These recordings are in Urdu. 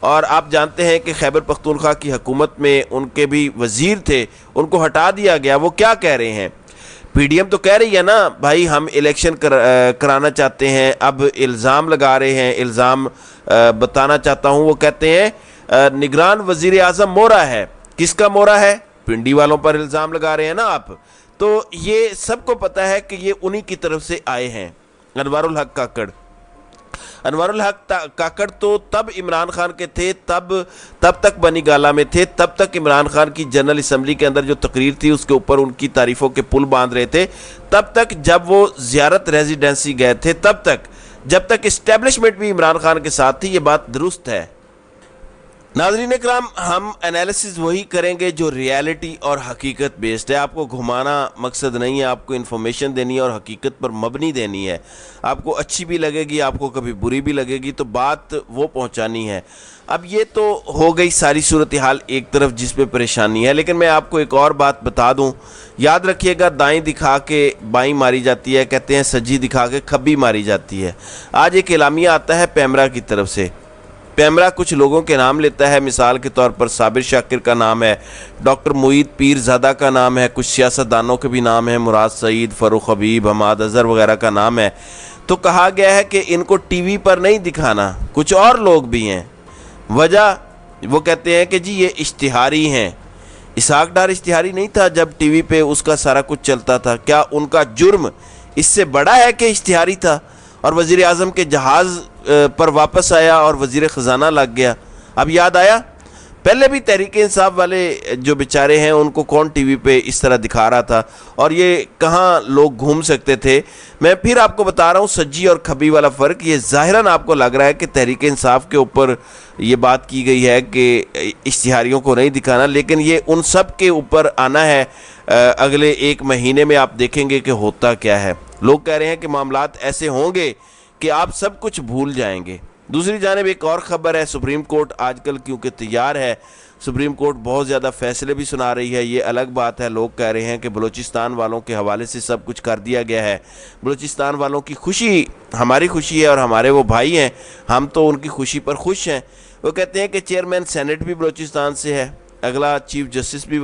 اور آپ جانتے ہیں کہ خیبر پختونخوا کی حکومت میں ان کے بھی وزیر تھے، ان کو ہٹا دیا گیا۔ وہ کیا کہہ رہے ہیں؟ پی ڈی ایم تو کہہ رہی ہے نا بھائی ہم الیکشن کرانا چاہتے ہیں، اب الزام لگا رہے ہیں، الزام بتانا چاہتا ہوں، وہ کہتے ہیں نگران وزیر اعظم مورا ہے۔ کس کا مورا ہے؟ پنڈی والوں پر الزام لگا رہے ہیں نا آپ۔ تو یہ سب کو پتہ ہے کہ یہ انہی کی طرف سے آئے ہیں۔ انوار الحق کاکڑ، انوار الحق کاکڑ تو تب عمران خان کے تھے، تب تک بنی گالا میں تھے، تب تک عمران خان کی جنرل اسمبلی کے اندر جو تقریر تھی اس کے اوپر ان کی تعریفوں کے پل باندھ رہے تھے، تب تک جب وہ زیارت ریزیڈنسی گئے تھے، تب تک جب تک اسٹیبلشمنٹ بھی عمران خان کے ساتھ تھی۔ یہ بات درست ہے۔ ناظرین اکرام، ہم انالیسز وہی کریں گے جو ریالٹی اور حقیقت بیسڈ ہے۔ آپ کو گھمانا مقصد نہیں ہے، آپ کو انفارمیشن دینی ہے اور حقیقت پر مبنی دینی ہے۔ آپ کو اچھی بھی لگے گی، آپ کو کبھی بری بھی لگے گی، تو بات وہ پہنچانی ہے۔ اب یہ تو ہو گئی ساری صورتحال ایک طرف جس پہ پریشانی ہے، لیکن میں آپ کو ایک اور بات بتا دوں، یاد رکھیے گا دائیں دکھا کے بائیں ماری جاتی ہے، کہتے ہیں سجی دکھا کے کھبی ماری جاتی ہے۔ آج ایک اعلامیہ آتا ہے پیمرا کی طرف سے۔ پیمرا کچھ لوگوں کے نام لیتا ہے، مثال کے طور پر صابر شاکر کا نام ہے، ڈاکٹر معید پیر زادہ کا نام ہے، کچھ سیاستدانوں کے بھی نام ہیں، مراد سعید، فاروق حبیب، حماد اظہر وغیرہ کا نام ہے۔ تو کہا گیا ہے کہ ان کو ٹی وی پر نہیں دکھانا، کچھ اور لوگ بھی ہیں۔ وجہ وہ کہتے ہیں کہ جی یہ اشتہاری ہیں۔ اسحاق ڈار اشتہاری نہیں تھا جب ٹی وی پہ اس کا سارا کچھ چلتا تھا؟ کیا ان کا جرم اس سے بڑا ہے کہ اشتہاری تھا اور وزیر اعظم کے جہاز پر واپس آیا اور وزیر خزانہ لگ گیا؟ اب یاد آیا؟ پہلے بھی تحریک انصاف والے جو بیچارے ہیں ان کو کون ٹی وی پہ اس طرح دکھا رہا تھا، اور یہ کہاں لوگ گھوم سکتے تھے؟ میں پھر آپ کو بتا رہا ہوں سجی اور کھبی والا فرق۔ یہ ظاہراً آپ کو لگ رہا ہے کہ تحریک انصاف کے اوپر یہ بات کی گئی ہے کہ اشتہاریوں کو نہیں دکھانا، لیکن یہ ان سب کے اوپر آنا ہے۔ اگلے ایک مہینے میں آپ دیکھیں گے کہ ہوتا کیا ہے۔ لوگ کہہ رہے ہیں کہ معاملات ایسے ہوں گے کہ آپ سب کچھ بھول جائیں گے۔ دوسری جانب ایک اور خبر ہے، سپریم کورٹ آج کل کیونکہ تیار ہے، سپریم کورٹ بہت زیادہ فیصلے بھی سنا رہی ہے، یہ الگ بات ہے۔ لوگ کہہ رہے ہیں کہ بلوچستان والوں کے حوالے سے سب کچھ کر دیا گیا ہے۔ بلوچستان والوں کی خوشی ہماری خوشی ہے اور ہمارے وہ بھائی ہیں، ہم تو ان کی خوشی پر خوش ہیں۔ وہ کہتے ہیں کہ چیئرمین سینٹ بھی بلوچستان سے ہے، اگلا چیف جسٹس بھی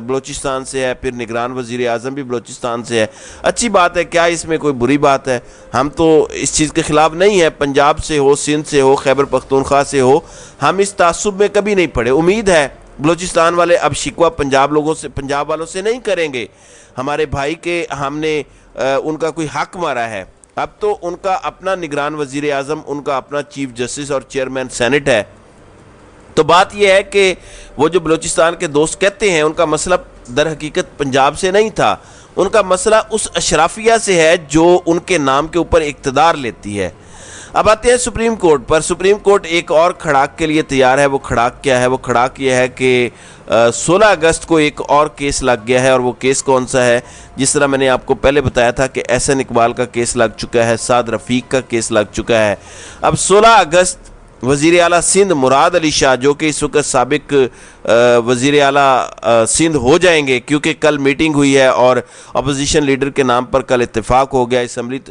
بلوچستان سے ہے، پھر نگران وزیر اعظم بھی بلوچستان سے ہے۔ اچھی بات ہے، کیا اس میں کوئی بری بات ہے؟ ہم تو اس چیز کے خلاف نہیں ہیں، پنجاب سے ہو، سندھ سے ہو، خیبر پختونخوا سے ہو، ہم اس تعصب میں کبھی نہیں پڑے۔ امید ہے بلوچستان والے اب شکوہ پنجاب والوں سے نہیں کریں گے۔ ہمارے بھائی کے ہم نے ان کا کوئی حق مارا ہے، اب تو ان کا اپنا نگران وزیر اعظم، ان کا اپنا چیف جسٹس اور چیئرمین سینٹ ہے۔ تو بات یہ ہے کہ وہ جو بلوچستان کے دوست کہتے ہیں ان کا مسئلہ در حقیقت پنجاب سے نہیں تھا، ان کا مسئلہ اس اشرافیہ سے ہے جو ان کے نام کے اوپر اقتدار لیتی ہے۔ اب آتے ہیں سپریم کورٹ پر۔ سپریم کورٹ ایک اور کھڑاک کے لیے تیار ہے۔ وہ کھڑاک کیا ہے؟ وہ کھڑاک یہ ہے کہ 16 اگست کو ایک اور کیس لگ گیا ہے، اور وہ کیس کون سا ہے؟ جس طرح میں نے آپ کو پہلے بتایا تھا کہ احسن اقبال کا کیس لگ چکا ہے، سعد رفیق کا کیس لگ چکا ہے۔ اب 16 اگست وزیر اعلیٰ سندھ مراد علی شاہ، جو کہ اس وقت سابق وزیر اعلیٰ سندھ ہو جائیں گے کیونکہ کل میٹنگ ہوئی ہے اور اپوزیشن لیڈر کے نام پر کل اتفاق ہو گیا،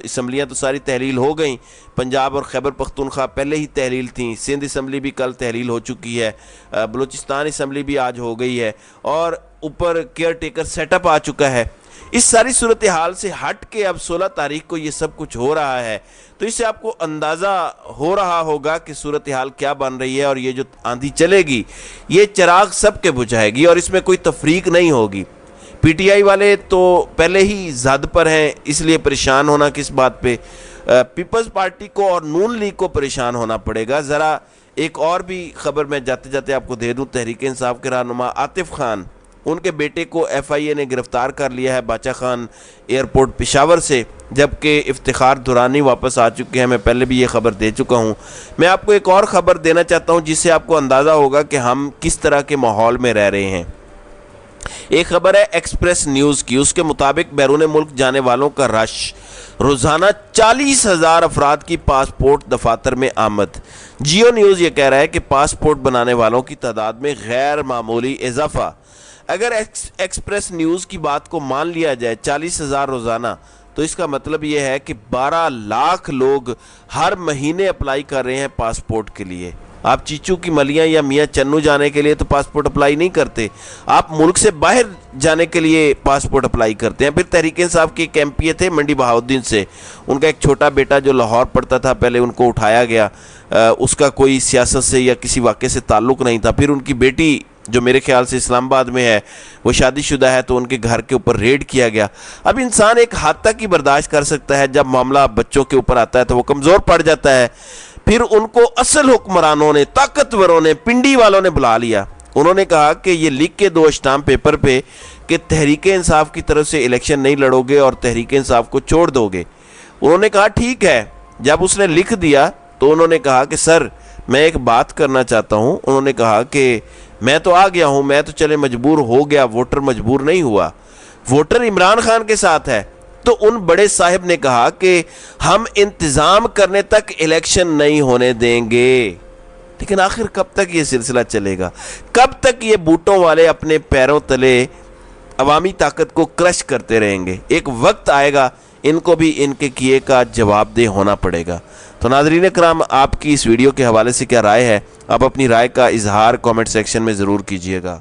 اسمبلیاں تو ساری تحلیل ہو گئیں، پنجاب اور خیبر پختونخوا پہلے ہی تحلیل تھیں، سندھ اسمبلی بھی کل تحلیل ہو چکی ہے، بلوچستان اسمبلی بھی آج ہو گئی ہے، اور اوپر کیئر ٹیکر سیٹ اپ آ چکا ہے۔ اس ساری صورتحال سے ہٹ کے اب 16 تاریخ کو یہ سب کچھ ہو رہا ہے، تو اس سے آپ کو اندازہ ہو رہا ہوگا کہ صورتحال کیا بن رہی ہے، اور یہ جو آندھی چلے گی یہ چراغ سب کے بجھائے گی اور اس میں کوئی تفریق نہیں ہوگی۔ پی ٹی آئی والے تو پہلے ہی زد پر ہیں، اس لیے پریشان ہونا کس بات پہ؟ پیپلز پارٹی کو اور نون لیگ کو پریشان ہونا پڑے گا۔ ذرا ایک اور بھی خبر میں جاتے جاتے آپ کو دے دوں، تحریک انصاف کے رہنما عاطف خان، ان کے بیٹے کو ایف آئی اے نے گرفتار کر لیا ہے باچا خان ایئرپورٹ پشاور سے، جبکہ افتخار دورانی واپس آ چکے ہیں۔ میں پہلے بھی یہ خبر دے چکا ہوں۔ میں آپ کو ایک اور خبر دینا چاہتا ہوں جس سے آپ کو اندازہ ہوگا کہ ہم کس طرح کے ماحول میں رہ رہے ہیں۔ ایک خبر ہے ایکسپریس نیوز کی، اس کے مطابق بیرون ملک جانے والوں کا رش، روزانہ 40,000 افراد کی پاسپورٹ دفاتر میں آمد۔ جیو نیوز یہ کہہ رہا ہے کہ پاسپورٹ بنانے والوں کی تعداد میں غیر معمولی اضافہ۔ اگر ایکسپریس نیوز کی بات کو مان لیا جائے 40,000 روزانہ، تو اس کا مطلب یہ ہے کہ 12 لاکھ لوگ ہر مہینے اپلائی کر رہے ہیں پاسپورٹ کے لیے۔ آپ چیچو کی ملیاں یا میاں چنو جانے کے لیے تو پاسپورٹ اپلائی نہیں کرتے، آپ ملک سے باہر جانے کے لیے پاسپورٹ اپلائی کرتے ہیں۔ پھر تحریک انصاف کے ایک ایم پی اے تھے منڈی بہاؤالدین سے، ان کا ایک چھوٹا بیٹا جو لاہور پڑھتا تھا، پہلے ان کو اٹھایا گیا، اس کا کوئی سیاست سے یا کسی واقعے سے تعلق نہیں تھا۔ پھر ان کی بیٹی جو میرے خیال سے اسلام آباد میں ہے، وہ شادی شدہ ہے، تو ان کے گھر کے اوپر ریڈ کیا گیا۔ اب انسان ایک حد تک ہی برداشت کر سکتا ہے، جب معاملہ بچوں کے اوپر آتا ہے تو وہ کمزور پڑ جاتا ہے۔ پھر ان کو اصل حکمرانوں نے، طاقتوروں نے، پنڈی والوں نے بلا لیا۔ انہوں نے کہا کہ یہ لکھ کے دو اسٹامپ پیپر پہ کہ تحریک انصاف کی طرف سے الیکشن نہیں لڑو گے اور تحریک انصاف کو چھوڑ دو گے۔ انہوں نے کہا ٹھیک ہے۔ جب اس نے لکھ دیا تو انہوں نے کہا کہ سر میں ایک بات کرنا چاہتا ہوں۔ انہوں نے کہا کہ میں تو آ گیا ہوں، میں تو چلے مجبور ہو گیا، ووٹر مجبور نہیں ہوا، ووٹر عمران خان کے ساتھ ہے۔ تو ان بڑے صاحب نے کہا کہ ہم انتظام کرنے تک الیکشن نہیں ہونے دیں گے۔ لیکن آخر کب تک یہ سلسلہ چلے گا؟ کب تک یہ بوٹوں والے اپنے پیروں تلے عوامی طاقت کو کرش کرتے رہیں گے؟ ایک وقت آئے گا ان کو بھی ان کے کیے کا جواب دہ ہونا پڑے گا۔ تو ناظرین کرام، آپ کی اس ویڈیو کے حوالے سے کیا رائے ہے؟ آپ اپنی رائے کا اظہار کامنٹ سیکشن میں ضرور کیجیے گا۔